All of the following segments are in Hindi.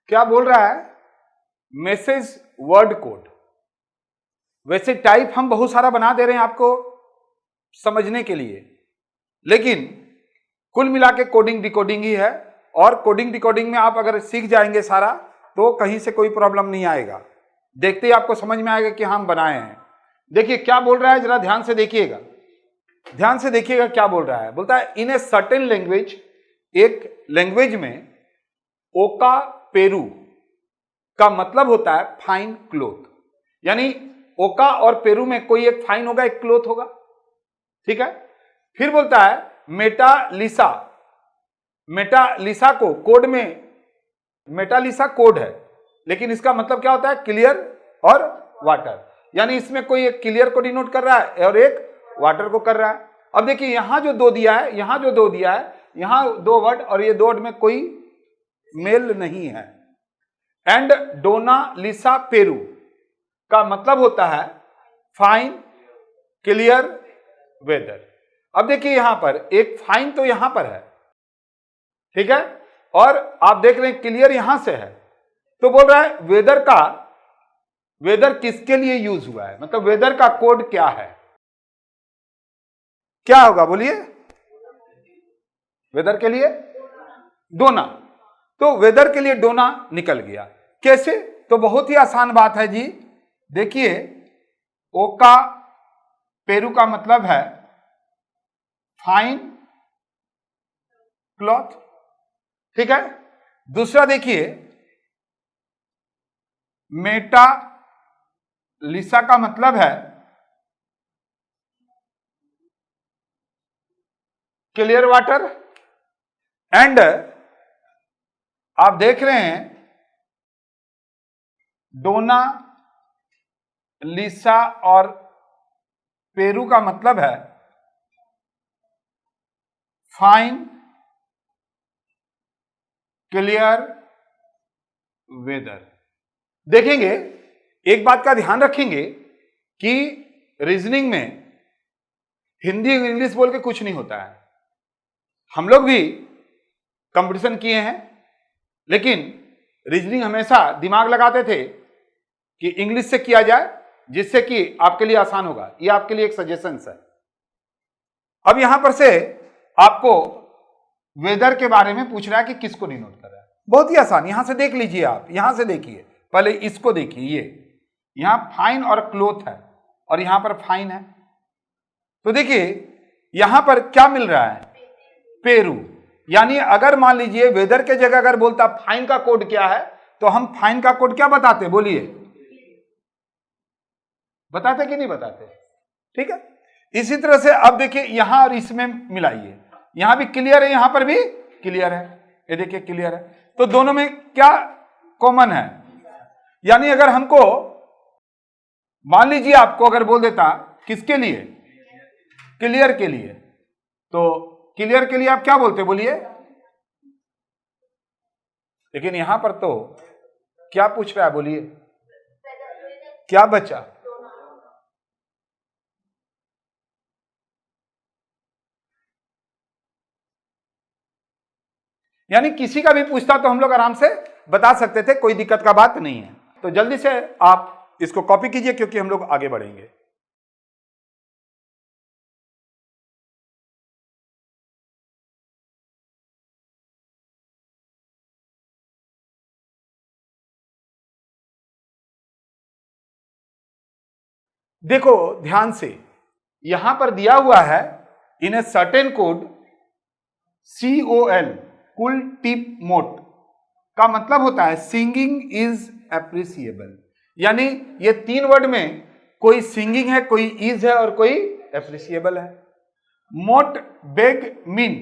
क्या बोल रहा है? Message word code. वैसे टाइप हम बहुत सारा बना दे रहे हैं आपको समझने के लिए, लेकिन कुल मिला के कोडिंग डिकोडिंग ही है। और कोडिंग डिकोडिंग में आप अगर सीख जाएंगे सारा तो कहीं से कोई प्रॉब्लम नहीं आएगा। देखते ही आपको समझ में आएगा कि हम बनाए हैं। देखिए क्या बोल रहा है, जरा ध्यान से देखिएगा, ध्यान से देखिएगा क्या बोल रहा है। बोलता है इन ए सर्टेन लैंग्वेज, एक लैंग्वेज में ओका पेरू का मतलब होता है फाइन क्लोथ। यानी ओका और पेरू में कोई एक फाइन होगा, एक क्लोथ होगा, ठीक है। फिर बोलता है मेटालिसा, मेटालिसा को कोड में, मेटालिसा कोड है, लेकिन इसका मतलब क्या होता है? क्लियर और वाटर। यानी इसमें कोई एक क्लियर को डिनोट कर रहा है और एक वाटर को कर रहा है। अब देखिए यहां जो दो दिया है, यहां जो दो दिया है, यहां दो वर्ड और ये दो वर्ड में कोई मेल नहीं है। एंड डोना लिसा पेरू का मतलब होता है फाइन क्लियर वेदर। अब देखिए यहां पर एक फाइन तो यहां पर है, ठीक है, और आप देख रहे हैं क्लियर यहां से है। तो बोल रहा है वेदर का, वेदर किसके लिए यूज हुआ है, मतलब वेदर का कोड क्या है, क्या होगा बोलिए? वेदर के लिए डोना। तो वेदर के लिए डोना निकल गया। कैसे? तो बहुत ही आसान बात है जी। देखिए ओका पेरू का मतलब है फाइन क्लॉथ, ठीक है। दूसरा देखिए मेटा लिसा का मतलब है क्लियर वाटर। एंड आप देख रहे हैं डोना लिसा और पेरू का मतलब है फाइन क्लियर वेदर। देखेंगे एक बात का ध्यान रखेंगे कि रीजनिंग में हिंदी इंग्लिश बोल के कुछ नहीं होता है। हम लोग भी कंपटीशन किए हैं, लेकिन रीजनिंग हमेशा दिमाग लगाते थे कि इंग्लिश से किया जाए, जिससे कि आपके लिए आसान होगा। ये आपके लिए एक सजेशन है। अब यहां पर से आपको वेदर के बारे में पूछ रहा है कि किसको डिनोट कर रहा है। बहुत ही आसान, यहां से देख लीजिए, आप यहां से देखिए, पहले इसको देखिए। ये यहां फाइन और क्लोथ है और यहां पर फाइन है। तो देखिए यहां पर क्या मिल रहा है? पेरू। यानी अगर मान लीजिए वेदर के जगह अगर बोलता फाइन का कोड क्या है, तो हम फाइन का कोड क्या बताते? बोलिए, बताते कि नहीं बताते? ठीक है। इसी तरह से अब देखिए यहां और इसमें मिलाइए, यहां भी क्लियर है, यहां पर भी क्लियर है, ये देखिए क्लियर है। तो दोनों में क्या कॉमन है? यानी अगर हमको मान लीजिए आपको अगर बोल देता किसके लिए? क्लियर के लिए, तो क्लियर के लिए आप क्या बोलते? बोलिए। लेकिन यहां पर तो क्या पूछ रहा है? बोलिए, क्या बचा? यानी किसी का भी पूछता तो हम लोग आराम से बता सकते थे, कोई दिक्कत का बात नहीं है। तो जल्दी से आप इसको कॉपी कीजिए क्योंकि हम लोग आगे बढ़ेंगे। देखो ध्यान से, यहां पर दिया हुआ है इन ए सर्टेन कोड COL कुल टिप मोट का मतलब होता है सिंगिंग इज एप्रिसिएबल। यानी ये तीन वर्ड में कोई सिंगिंग है, कोई इज है और कोई एप्रिसिएबल है। मोट बेग मीन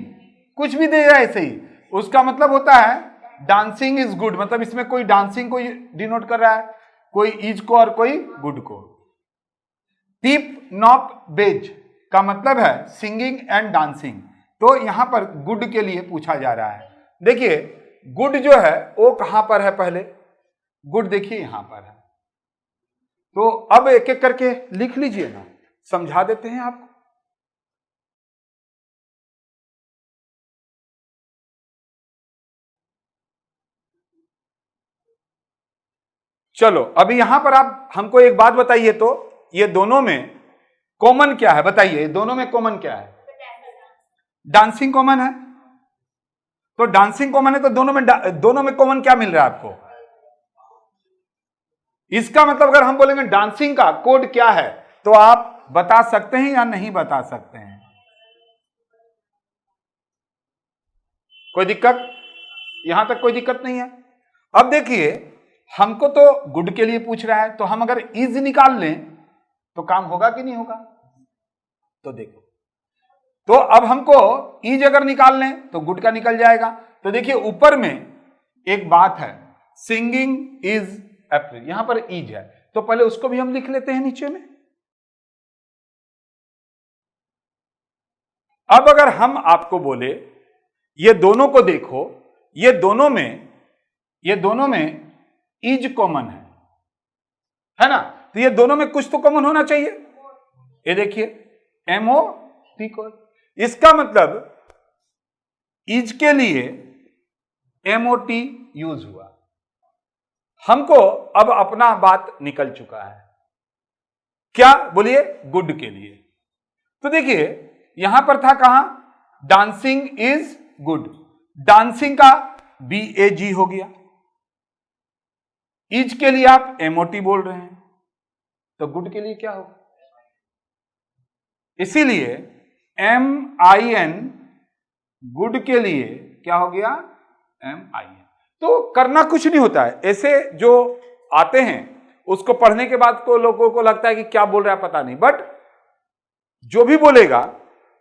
कुछ भी दे जाए ऐसे ही, उसका मतलब होता है डांसिंग इज गुड, मतलब इसमें कोई डांसिंग को डिनोट कर रहा है, कोई इज को और कोई गुड को। टिप नॉप बेज का मतलब है सिंगिंग एंड डांसिंग। तो यहां पर गुड के लिए पूछा जा रहा है। देखिए गुड जो है वो कहां पर है? पहले गुड देखिए यहां पर है। तो अब एक एक करके लिख लीजिए ना, समझा देते हैं आपको। चलो अभी यहां पर आप हमको एक बात बताइए, तो ये दोनों में कॉमन क्या है? बताइए, दोनों में कॉमन क्या है? डांसिंग कॉमन है। तो डांसिंग कॉमन है, तो दोनों में कॉमन क्या मिल रहा है आपको? इसका मतलब अगर हम बोलेंगे डांसिंग का कोड क्या है, तो आप बता सकते हैं या नहीं बता सकते हैं? कोई दिक्कत? यहां तक कोई दिक्कत नहीं है। अब देखिए, हमको तो गुड के लिए पूछ रहा है, तो हम अगर इज निकाल लें तो काम होगा कि नहीं होगा? तो देखो, तो अब हमको इज अगर निकाल लें तो गुड का निकल जाएगा। तो देखिए ऊपर में एक बात है, सिंगिंग इज अप्रैल, यहां पर इज है, तो पहले उसको भी हम लिख लेते हैं नीचे में। अब अगर हम आपको बोले ये दोनों को देखो, ये दोनों में इज कॉमन है ना? तो ये दोनों में कुछ तो कॉमन होना चाहिए। ये देखिए MOT को, इसका मतलब इज के लिए MOT यूज हुआ। हमको अब अपना बात निकल चुका है, क्या बोलिए? गुड के लिए। तो देखिए यहां पर था कहां? डांसिंग इज गुड, डांसिंग का BAG हो गया। इज के लिए आप MOT बोल रहे हैं, तो गुड के लिए क्या होगा? इसीलिए MIN गुड के लिए क्या हो गया? MIN। तो करना कुछ नहीं होता है, ऐसे जो आते हैं उसको पढ़ने के बाद को लोगों को लगता है कि क्या बोल रहा है पता नहीं, बट जो भी बोलेगा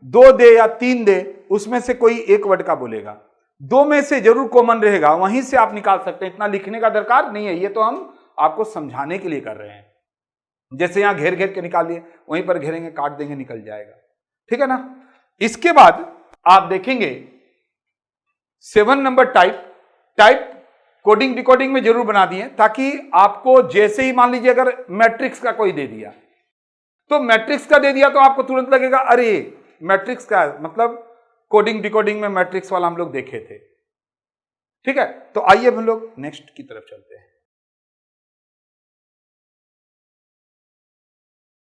2 दे या 3 दे, उसमें से कोई एक वर्ड का बोलेगा, 2 में से जरूर कॉमन रहेगा, वहीं से आप निकाल सकते हैं। इतना लिखने का दरकार नहीं है, ये तो हम आपको समझाने के लिए कर रहे हैं। जैसे यहां घेर घेर के निकाल लिए, वहीं पर घेरेंगे, काट देंगे, निकल जाएगा, ठीक है ना? इसके बाद आप देखेंगे 7 नंबर टाइप कोडिंग डिकोडिंग में जरूर बना दिए, ताकि आपको जैसे ही मान लीजिए अगर मैट्रिक्स का कोई दे दिया, तो मैट्रिक्स का दे दिया तो आपको तुरंत लगेगा अरे मैट्रिक्स का मतलब कोडिंग डिकोडिंग में मैट्रिक्स वाला हम लोग देखे थे। ठीक है, तो आइए हम लोग नेक्स्ट की तरफ चलते हैं।